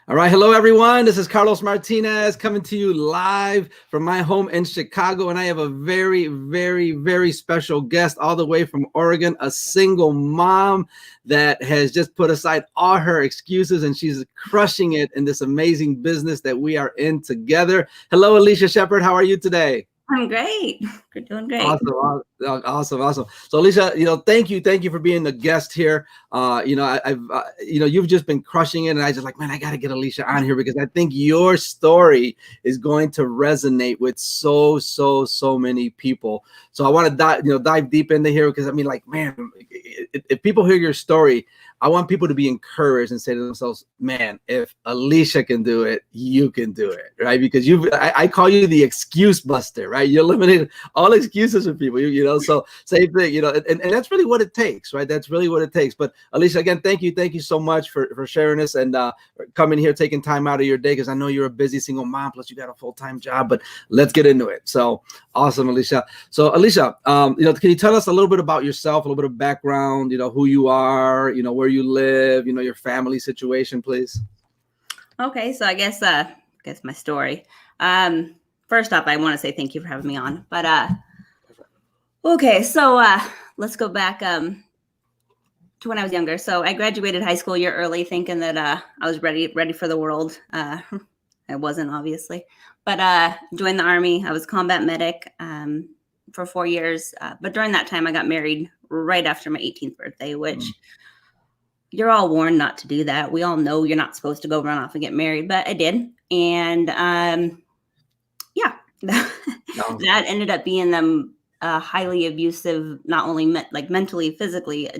All right. Hello, everyone. This is Carlos Martinez coming to you live from my home in Chicago. And I have a very, very, very special guest all the way from Oregon, a single mom that has just put aside all her excuses and she's crushing it in this amazing business that we are in together. Hello, Alisha Shepperd. How are you today? I'm great. We're doing great. Awesome. So, Alisha, thank you for being the guest here. You've just been crushing it, and I just like, man, I got to get Alisha on here because I think your story is going to resonate with so many people. So I want to dive deep into here because I mean, like, man, if people hear your story, I want people to be encouraged and say to themselves, man, if Alisha can do it, you can do it, right? Because I call you the excuse buster, right? You eliminated all excuses for people, so same thing, and that's really what it takes, right? That's really what it takes. But Alisha, again, thank you so much for sharing this and coming here, taking time out of your day, because I know you're a busy single mom, plus you got a full-time job, but let's get into it. So awesome, Alisha. So Alisha, can you tell us a little bit about yourself, a little bit of background, who you are, where you live, your family situation, please? Okay, so I guess my story. First off, I want to say thank you for having me on. But okay, so let's go back to when I was younger. So I graduated high school a year early, thinking that I was ready for the world. I wasn't, obviously, but joined the Army. I was combat medic for 4 years. But during that time, I got married right after my 18th birthday, which you're all warned not to do that. We all know you're not supposed to go run off and get married, but I did. And that ended up being them highly abusive, not only mentally, physically,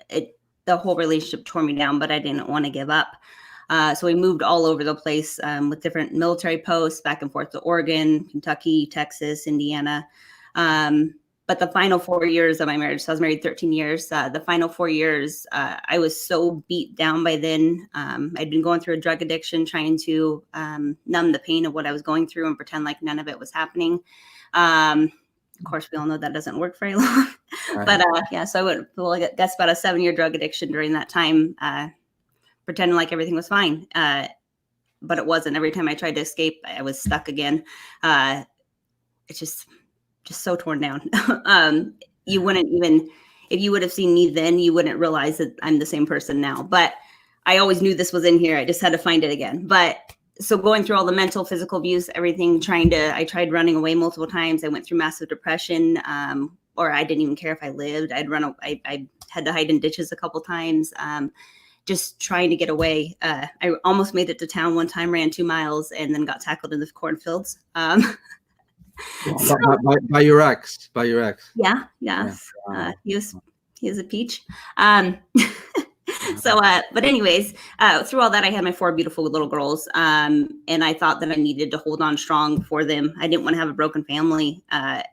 the whole relationship tore me down, but I didn't want to give up. So we moved all over the place with different military posts back and forth to Oregon, Kentucky, Texas, Indiana. But the final 4 years of my marriage, so I was married 13 years, the final 4 years, I was so beat down by then. I'd been going through a drug addiction, trying to numb the pain of what I was going through and pretend like none of it was happening. Of course, we all know that doesn't work very long. Right. But so I went, that's about a 7-year drug addiction during that time, pretending like everything was fine. But it wasn't. Every time I tried to escape, I was stuck again. It's just so torn down. You wouldn't even, if you would have seen me then, you wouldn't realize that I'm the same person now. But I always knew this was in here. I just had to find it again. But so going through all the mental, physical abuse, everything, I tried running away multiple times. I went through massive depression, or I didn't even care if I lived. I had to hide in ditches a couple times, just trying to get away. I almost made it to town one time, ran 2 miles, and then got tackled in the cornfields. By your ex. Yeah. He was a peach. So, but anyways, through all that, I had my 4 beautiful little girls. And I thought that I needed to hold on strong for them. I didn't want to have a broken family. I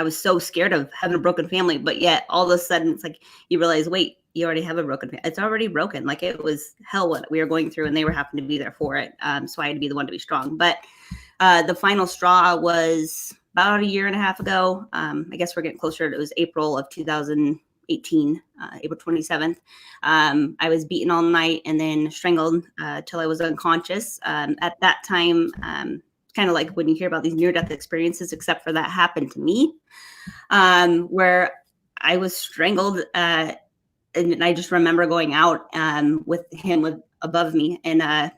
was so scared of having a broken family, but yet all of a sudden it's like, you realize, wait, you already have a broken family. It's already broken. Like, it was hell what we were going through, and they were happening to be there for it. So I had to be the one to be strong. But the final straw was about a year and a half ago. I guess we're getting closer. It was April of 2018, April 27th. I was beaten all night and then strangled till I was unconscious. At that time, kind of like when you hear about these near-death experiences, except for that happened to me, where I was strangled. And I just remember going out with him above me. And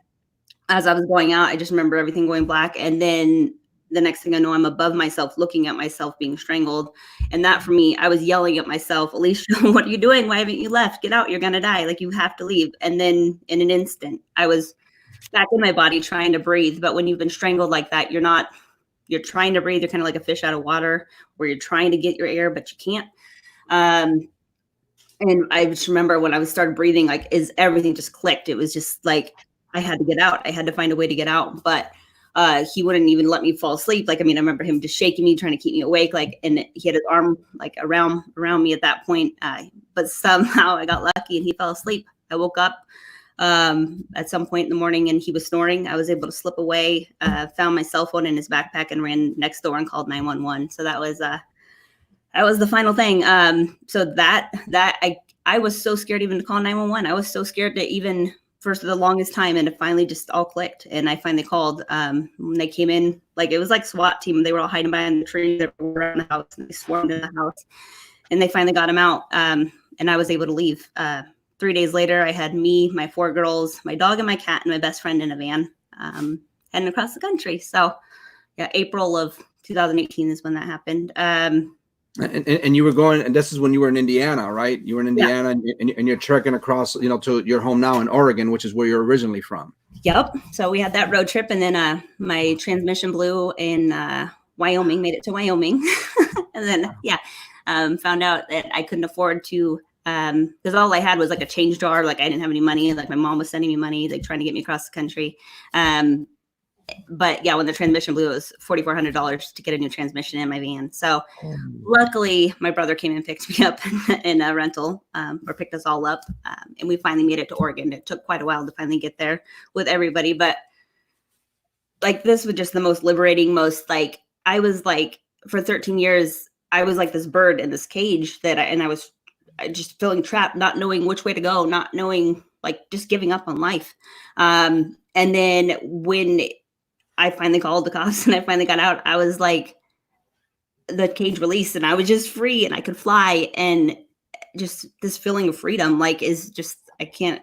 as I was going out, I just remember everything going black. And then the next thing I know, I'm above myself, looking at myself being strangled. And that, for me, I was yelling at myself, Alisha, what are you doing? Why haven't you left? Get out. You're going to die. Like, you have to leave. And then in an instant, I was back in my body trying to breathe. But when you've been strangled like that, you're trying to breathe. You're kind of like a fish out of water, where you're trying to get your air, but you can't. And I just remember when I started breathing, like, everything just clicked. It was just like, I had to get out. I had to find a way to get out. But he wouldn't even let me fall asleep. Like, I remember him just shaking me, trying to keep me awake. Like, and he had his arm like around me at that point. But somehow I got lucky and he fell asleep. I woke up at some point in the morning and he was snoring. I was able to slip away, found my cell phone in his backpack and ran next door and called 911. So that was the final thing. So that I was so scared even to call 911. I was so scared to even for the longest time, and it finally just all clicked. And I finally called when they came in, like it was like SWAT team. They were all hiding behind the tree. They were around the house, and they swarmed in the house, and they finally got him out. And I was able to leave. 3 days later, I had me, my 4 girls, my dog and my cat, and my best friend in a van heading across the country. So yeah, April of 2018 is when that happened. And you were going, and this is when you were in Indiana, right? You were in Indiana, yeah. and you're trekking across, you know, to your home now in Oregon, which is where you're originally from. Yep. So we had that road trip, and then my transmission blew in Wyoming, made it to Wyoming, and then found out that I couldn't afford to, because all I had was like a change jar. Like I didn't have any money. Like my mom was sending me money, like trying to get me across the country. But yeah, when the transmission blew, it was $4,400 to get a new transmission in my van. So luckily my brother came and picked me up in a rental, or picked us all up. And we finally made it to Oregon. It took quite a while to finally get there with everybody, but like this was just the most liberating, like I was like, for 13 years, I was like this bird in this cage I was just feeling trapped, not knowing which way to go, not knowing, like just giving up on life. And then when I finally called the cops and I finally got out, I was like, the cage released and I was just free and I could fly, and just this feeling of freedom, like, is just, I can't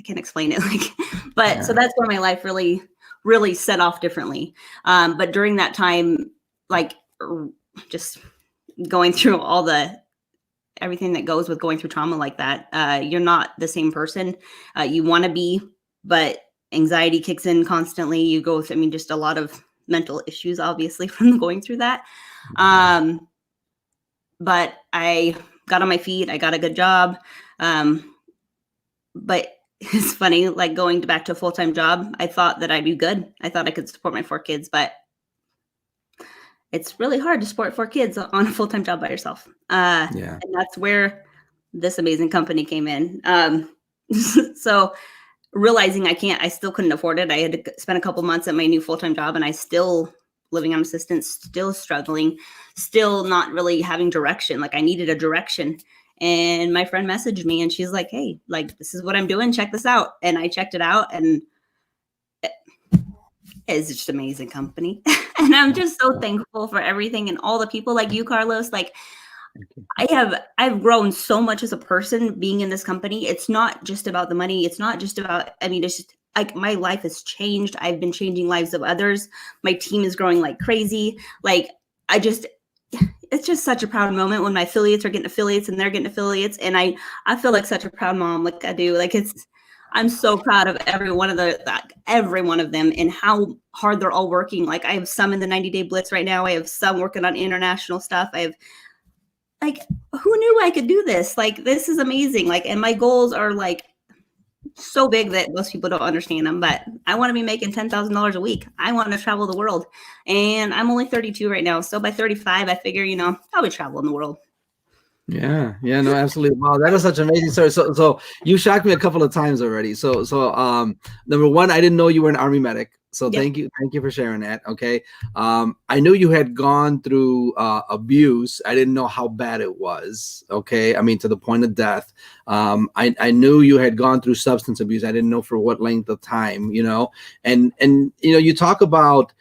explain it. Like, but yeah. So that's where my life really, really set off differently. But during that time, like just going through everything that goes with going through trauma like that, you're not the same person you want to be, but anxiety kicks in constantly. You go through, just a lot of mental issues, obviously, from going through that. But I got on my feet. I got a good job. But it's funny, like going back to a full-time job, I thought that I'd be good. I thought I could support my 4 kids, but it's really hard to support 4 kids on a full-time job by yourself. And that's where this amazing company came in. So realizing I still couldn't afford it. I had to spend a couple months at my new full-time job, and I still living on assistance, still struggling, still not really having direction. Like I needed a direction. And my friend messaged me and she's like, hey, like, this is what I'm doing. Check this out. And I checked it out, and it's just an amazing company. And I'm just so thankful for everything and all the people like you, Carlos. Like I've grown so much as a person being in this company. It's not just about the money. It's not just about, it's just like my life has changed. I've been changing lives of others. My team is growing like crazy. Like it's just such a proud moment when my affiliates are getting affiliates and they're getting affiliates. And I feel like such a proud mom. Like I do. Like I'm so proud of every one of them and how hard they're all working. Like I have some in the 90-day blitz right now. I have some working on international stuff. I have, like, who knew I could do this? Like, this is amazing. Like, and my goals are like so big that most people don't understand them, but I want to be making $10,000 a week. I want to travel the world, and I'm only 32 right now. So by 35, I figure, I'll be traveling the world. Yeah, no, absolutely. Wow, that is such an amazing story. So you shocked me a couple of times already. So number one, I didn't know you were an Army medic. So thank you for sharing that. Okay. I knew you had gone through abuse. I didn't know how bad it was. Okay. To the point of death. I knew you had gone through substance abuse. I didn't know for what length of time, and you talk about,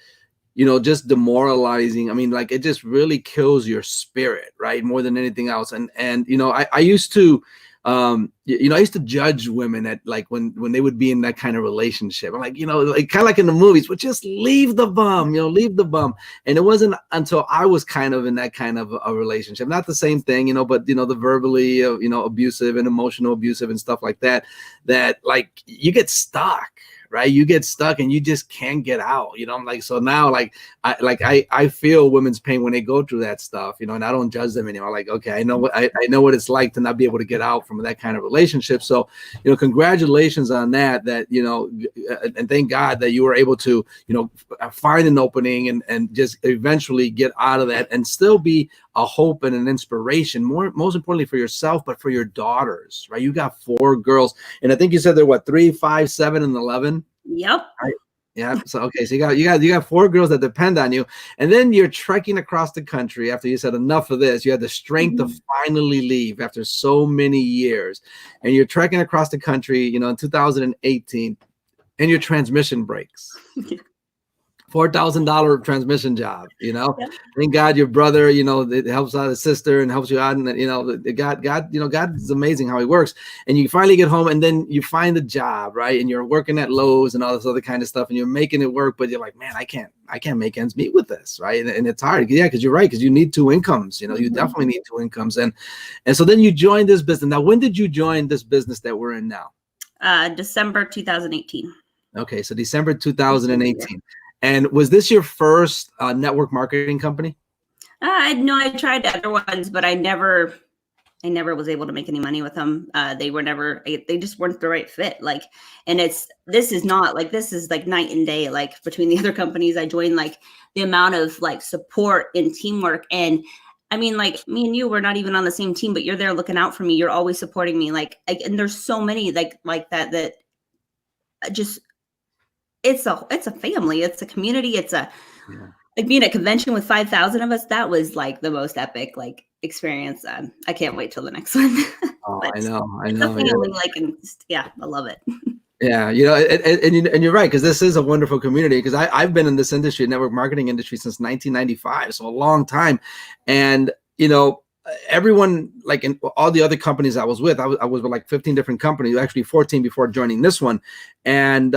just demoralizing. Like it just really kills your spirit, right? More than anything else. And I used to, I used to judge women at like when they would be in that kind of relationship. I'm like, like kind of like in the movies, but just leave the bum, leave the bum. And it wasn't until I was kind of in that kind of a relationship, not the same thing, but the verbally, abusive and emotional abusive and stuff like that, that like you get stuck. Right, you get stuck and you just can't get out. I'm like, so now, I feel women's pain when they go through that stuff. And I don't judge them anymore. Like, okay, I know what it's like to not be able to get out from that kind of relationship. So, congratulations on that. And thank God that you were able to, find an opening and just eventually get out of that and still be a hope and an inspiration. Most importantly for yourself, but for your daughters. Right, you got 4 girls, and I think you said they're what, 3, 5, 7, and 11. Yep. Yeah. So okay, so you got 4 girls that depend on you, and then you're trekking across the country after you said enough of this. You had the strength to finally leave after so many years, and you're trekking across the country, in 2018, and your transmission breaks. $4,000 transmission job, Yeah. Thank God your brother, it helps out his sister and helps you out. And, God is amazing how he works. And you finally get home and then you find a job, right? And you're working at Lowe's and all this other kind of stuff and you're making it work, but you're like, man, I can't make ends meet with this, right? And it's hard. Yeah, because you're right, because you need 2 incomes, you definitely need 2 incomes. And so then you joined this business. Now, when did you join this business that we're in now? December 2018. Okay, so December 2018. And was this your first network marketing company? I tried other ones, but I never was able to make any money with them. They just weren't the right fit. Like, and this is like night and day, like between the other companies I joined, like the amount of like support and teamwork. And I mean, like me and you were not even on the same team, but you're there looking out for me. You're always supporting me. And there's so many like that just, it's a family, it's a community. It's like being at a convention with 5,000 of us. That was like the most epic like experience. I can't wait till the next one. Oh, I know. It's a family, I love it. Yeah, and you're right, because this is a wonderful community. Because I've been in this industry, network marketing industry, since 1995, so a long time. And everyone, like in all the other companies I was with, I was with like 15 different companies, actually 14 before joining this one, and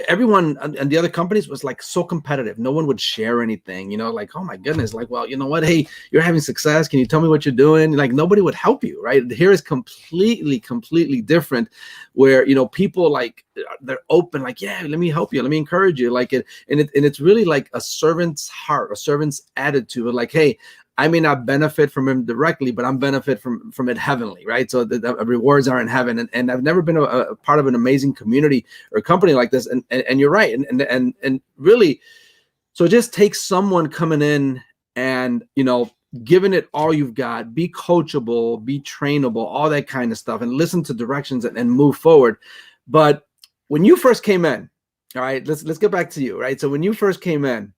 everyone and the other companies was like so competitive. No one would share anything, like, oh my goodness, like, well, you know what? Hey, you're having success. Can you tell me what you're doing? Like, nobody would help you, right? Here is completely different, where, people like they're open, like, yeah, let me help you. Let me encourage you. Like it's really like a servant's heart, a servant's attitude, like, hey, I may not benefit from him directly, but I'm benefit from it heavenly, right? So the rewards are in heaven. And I've never been a part of an amazing community or company like this. And you're right. And really, so it just takes someone coming in and, giving it all you've got, be coachable, be trainable, all that kind of stuff, and listen to directions and move forward. But when you first came in, all right, let's get back to you, right? So when you first came in,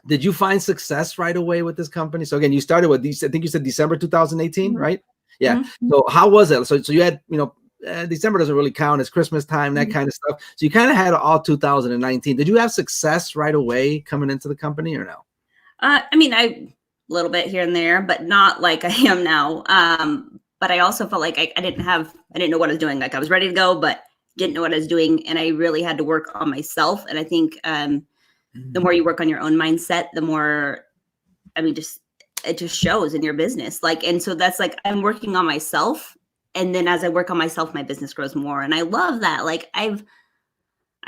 did you find success right away with this company? So again, you started with these, I think you said December 2018, right? Yeah. Mm-hmm. So how was it? So you had, December doesn't really count, as Christmas time, that kind of stuff. So you kind of had all 2019. Did you have success right away coming into the company or no? I mean, a little bit here and there, but not like I am now. But I also felt like I didn't know what I was doing. Like I was ready to go, but didn't know what I was doing. And I really had to work on myself. And I think, the more you work on your own mindset, the more, it just shows in your business. Like, and so that's like, I'm working on myself. And then as I work on myself, my business grows more. And I love that. Like I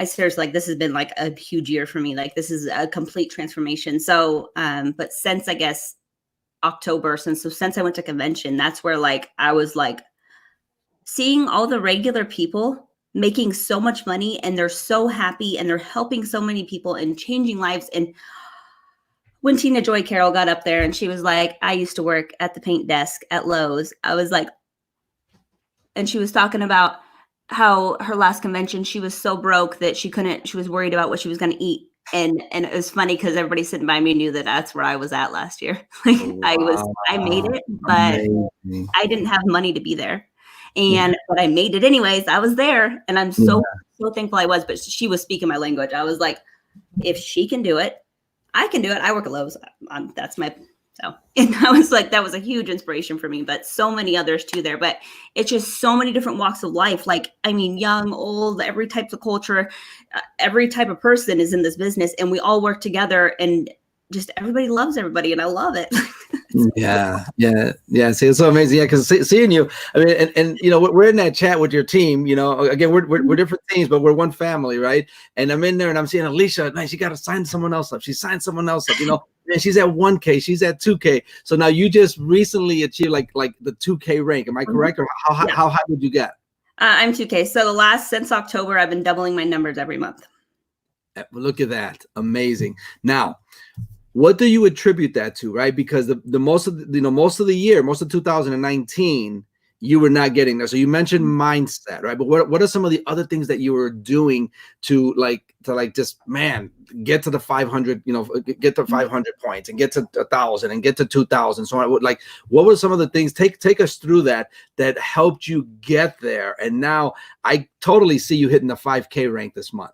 seriously, like, this has been like a huge year for me. Like this is a complete transformation. So, but since I guess October, since I went to convention, that's where like, I was like seeing all the regular people making so much money, and they're so happy, and they're helping so many people and changing lives. And when Tina Joy Carroll got up there and she was like, I used to work at the paint desk at Lowe's, I was like, and she was talking about how her last convention, she was so broke that she was worried about what she was going to eat. And it was funny because everybody sitting by me knew that that's where I was at last year. Like I made it, but amazing. I didn't have money to be there. But I made it anyways. I was there, and I'm so thankful I was. But she was speaking my language. I was like, if she can do it, I can do it. I work at Lowe's. That's my so. And I was like, that was a huge inspiration for me. But so many others too there. But it's just so many different walks of life. Like, I mean, young, old, every type of culture, every type of person is in this business, and we all work together, and just everybody loves everybody, and I love it. Yeah. See, it's so amazing. Yeah, because seeing you, I mean, and we're in that chat with your team. Again, we're different teams, but we're one family, right? And I'm in there, and I'm seeing Alisha. Man, she got to sign someone else up. She signed someone else up. And she's at 1K. She's at 2K. So now you just recently achieved like the 2K rank. Am I correct? Or how high did you get? I'm 2K. So since October, I've been doubling my numbers every month. Look at that. Amazing. Now, what do you attribute that to, right? Because the most of the year, most of 2019, you were not getting there. So you mentioned mindset, right? But what are some of the other things that you were doing to just, man, get to the 500, get to 500 points and get to 1,000 and get to 2,000. So what were some of the things? Take us through that helped you get there. And now I totally see you hitting the 5K rank this month.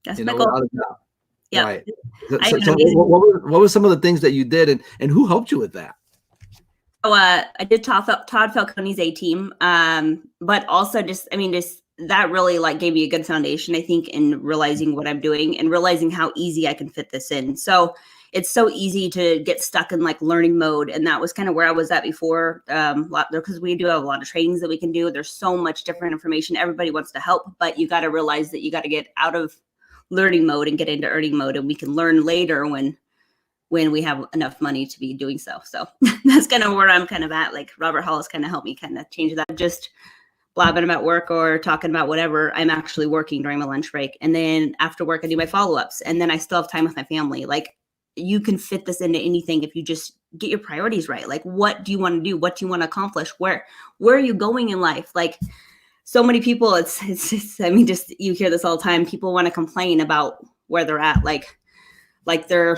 That's my goal. Without a doubt. Yeah. Right. So what were some of the things that you did, and who helped you with that? So I did Todd Falcone's A team, but also just that really like gave me a good foundation, I think, in realizing what I'm doing and realizing how easy I can fit this in. So it's so easy to get stuck in like learning mode, and that was kind of where I was at before. Because we do have a lot of trainings that we can do. There's so much different information. Everybody wants to help, but you got to realize that you got to get out of learning mode and get into earning mode, and we can learn later when we have enough money to be doing so. So that's kind of where I'm kind of at. Like Robert Hollis kind of helped me kind of change that. Just blabbing about work or talking about whatever, I'm actually working during my lunch break. And then after work, I do my follow-ups, and then I still have time with my family. Like you can fit this into anything if you just get your priorities right. Like, what do you want to do? What do you want to accomplish? Where are you going in life? Like, so many people, it's just, just, you hear this all the time. People want to complain about where they're at. Like they're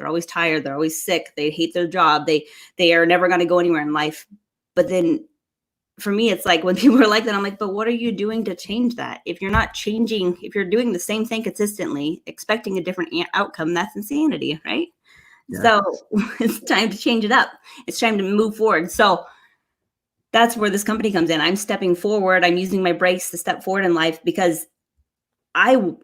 always tired. They're always sick. They hate their job. They are never going to go anywhere in life. But then for me, it's like when people are like that, I'm like, but what are you doing to change that? If you're not changing, if you're doing the same thing consistently, expecting a different outcome, that's insanity, right? Yeah. So it's time to change it up. It's time to move forward. So that's where this company comes in. I'm stepping forward. I'm using my brakes to step forward in life because I want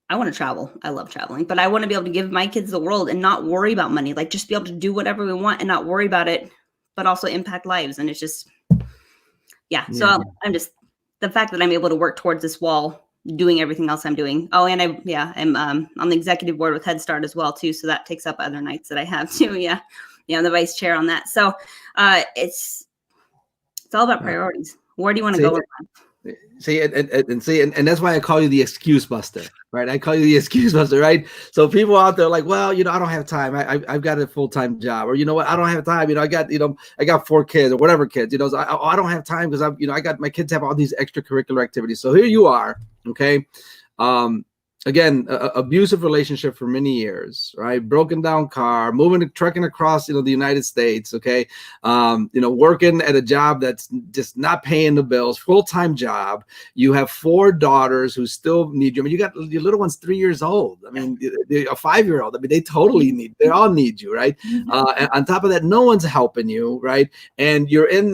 to travel. I love traveling, but I want to be able to give my kids the world and not worry about money. Like just be able to do whatever we want and not worry about it, but also impact lives. And it's just, yeah. So I'm just, the fact that I'm able to work towards this wall, doing everything else I'm doing. Oh, and I'm on the executive board with Head Start as well too. So that takes up other nights that I have too. Yeah. I'm the vice chair on that. So it's all about priorities. Where do you want to go with that? And that's why I call you the excuse buster, right? I call you the excuse buster, right? So people out there like, well, I don't have time. I've got a full-time job, or you know what? I don't have time. I got 4 kids or whatever kids. So I don't have time because I got my kids have all these extracurricular activities. So here you are, okay. Again, abusive relationship for many years, right? Broken down car, trucking across, the United States. Okay. Working at a job that's just not paying the bills, full-time job. You have 4 daughters who still need you. I mean, you got your little one's 3 years old. I mean, a 5-year-old. I mean, they all need you, right? And on top of that, no one's helping you, right? And you're in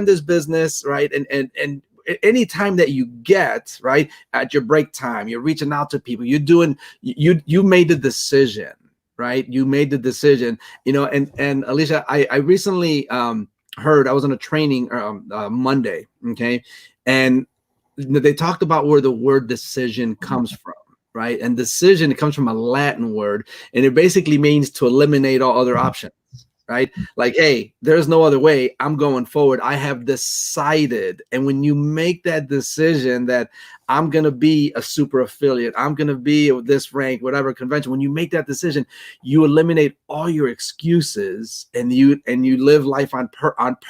this business, right? And any time that you get right at your break time, you're reaching out to people, you made the decision, right? You made the decision, and Alisha, I recently heard, I was on a training Monday. Okay. And they talked about where the word decision comes from, right? And decision, it comes from a Latin word, and it basically means to eliminate all other options. Right? Like, hey, there's no other way. I'm going forward. I have decided. And when you make that decision that I'm going to be a super affiliate, I'm going to be this rank, whatever convention, when you make that decision, you eliminate all your excuses and you live life on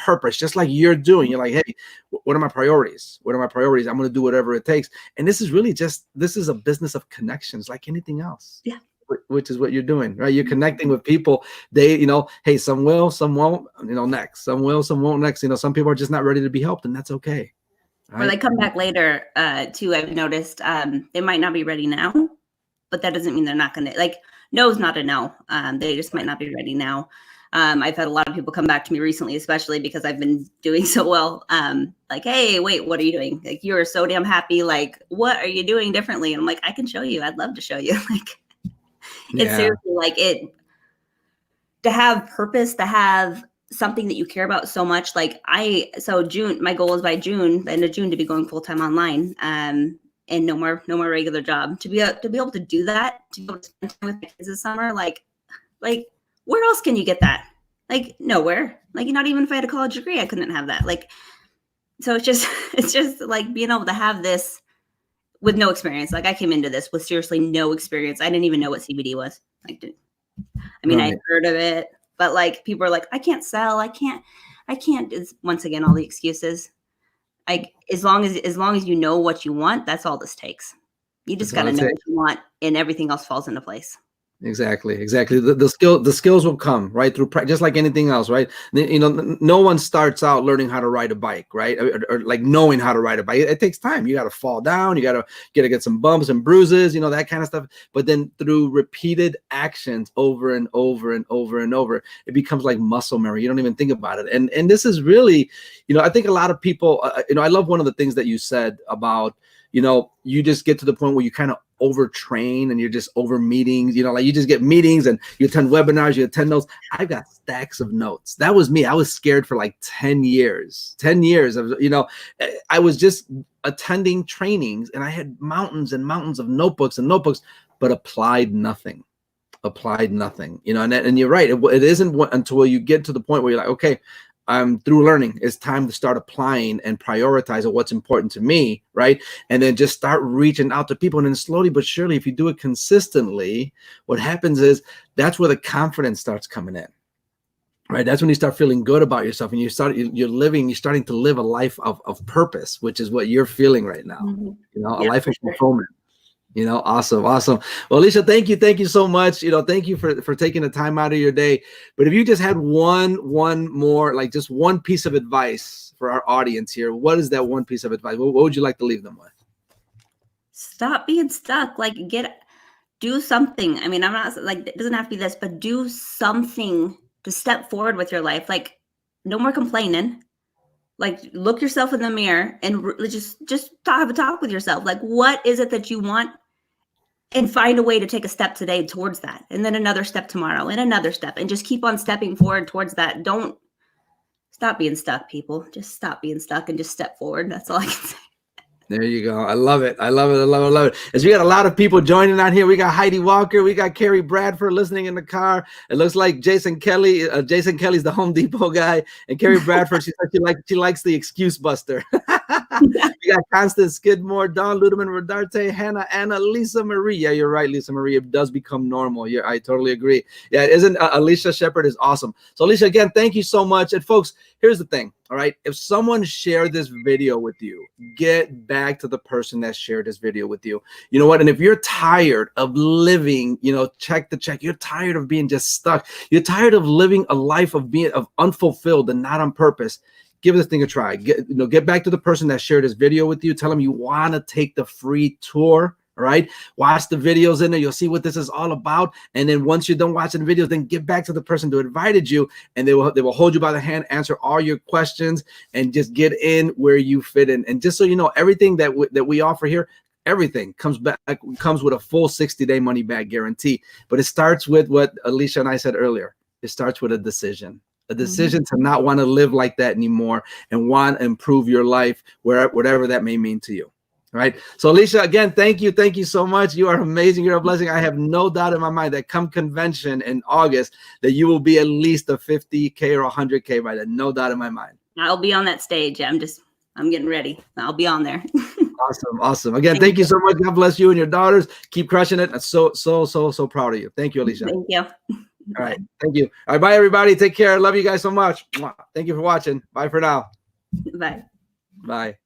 purpose, just like you're doing. You're like, hey, what are my priorities? What are my priorities? I'm going to do whatever it takes. And this is really this is a business of connections like anything else. Yeah. Which is what you're doing, right? You're connecting with people. They, hey, some will, some won't, next. Some will, some won't next. Some people are just not ready to be helped, and that's okay. Right? Or they come back later, too. I've noticed they might not be ready now, but that doesn't mean they're not going to, like, no is not a no. They just might not be ready now. I've had a lot of people come back to me recently, especially because I've been doing so well. Like, hey, wait, what are you doing? Like, you are so damn happy. Like, what are you doing differently? And I'm like, I can show you. I'd love to show you. Like, it's seriously like to have purpose, to have something that you care about so much. Like June, my goal is by June, the end of June, to be going full-time online, and no more regular job, to be able to do that, to be able to spend time with my kids this summer. Like where else can you get that? Like nowhere. Like not even if I had a college degree, I couldn't have that. Like, so it's just like being able to have this with no experience. Like I came into this with seriously no experience. I didn't even know what CBD was. Like, I heard of it, but like people are like, I can't sell. I can't. I can't. It's, once again, all the excuses. Like as long as you know what you want, that's all this takes. You just got to know what you want, and everything else falls into place. Exactly. The skills will come right through practice, just like anything else, right? You know, no one starts out learning how to ride a bike, right? Or like knowing how to ride a bike. It takes time. You got to fall down. You got to get some bumps and bruises, you know, that kind of stuff. But then through repeated actions over and over and over and over, it becomes like muscle memory. You don't even think about it. And this is really, you know, I think a lot of people, you know, I love one of the things that you said about, you know, you just get to the point where you kind of overtrain and you're just over meetings, you know, like you just get meetings and you attend webinars, you attend notes. I've got stacks of notes. That was me. I was scared for like 10 years of, you know, I was just attending trainings and I had mountains and mountains of notebooks, but applied nothing, you know, and you're right. It isn't until you get to the point where you're like, okay, I'm through learning. It's time to start applying and prioritize what's important to me, right? And then just start reaching out to people. And then slowly but surely, if you do it consistently, what happens is that's where the confidence starts coming in, right? That's when you start feeling good about yourself and you're starting to live a life of purpose, which is what you're feeling right now, you know, a life of fulfillment. You know, awesome. Well, Alisha, thank you so much. You know, thank you for taking the time out of your day. But if you just had one more, like just one piece of advice for our audience here, what is that one piece of advice? What would you like to leave them with? Stop being stuck. Like do something. I mean, I'm not like, it doesn't have to be this, but do something to step forward with your life. Like no more complaining. Like look yourself in the mirror and just have a talk with yourself. Like, what is it that you want? And find a way to take a step today towards that. And then another step tomorrow and another step. And just keep on stepping forward towards that. Don't stop being stuck, people. Just stop being stuck and just step forward. That's all I can say. There you go. I love it. As we got a lot of people joining on here. We got Heidi Walker. We got Carrie Bradford listening in the car. It looks like Jason Kelly. Jason Kelly's the Home Depot guy. And Carrie Bradford, she likes the excuse buster. We got Constance Skidmore, Dawn Ludeman, Rodarte, Hannah, Anna, Lisa Marie. Yeah, you're right, Lisa Marie. It does become normal. Yeah, I totally agree. Yeah, isn't Alisha Shepperd is awesome. So Alisha, again, thank you so much. And folks, here's the thing. All right. If someone shared this video with you, get back to the person that shared this video with you. You know what? And if you're tired of living, you know, check, you're tired of being just stuck. You're tired of living a life of being unfulfilled and not on purpose. Give this thing a try. Get back to the person that shared this video with you. Tell them you want to take the free tour. All right. Watch the videos in there. You'll see what this is all about. And then once you're done watching the videos, then get back to the person who invited you, and they will hold you by the hand, answer all your questions, and just get in where you fit in. And just so you know, everything that we offer here, everything comes with a full 60-day money back guarantee. But it starts with what Alisha and I said earlier. It starts with a decision. A decision to not want to live like that anymore and want to improve your life, whatever that may mean to you. All right. So Alisha, again, thank you so much. You are amazing. You're a blessing. I have no doubt in my mind that come convention in August, that you will be at least a 50K or 100K by then. No doubt in my mind. I'll be on that stage. I'm getting ready. I'll be on there. Awesome. Again, thank you so much. God bless you and your daughters. Keep crushing it. I'm so proud of you. Thank you, Alisha. Thank you. All right. Thank you. All right. Bye, everybody. Take care. Love you guys so much. Thank you for watching. Bye for now. Bye. Bye.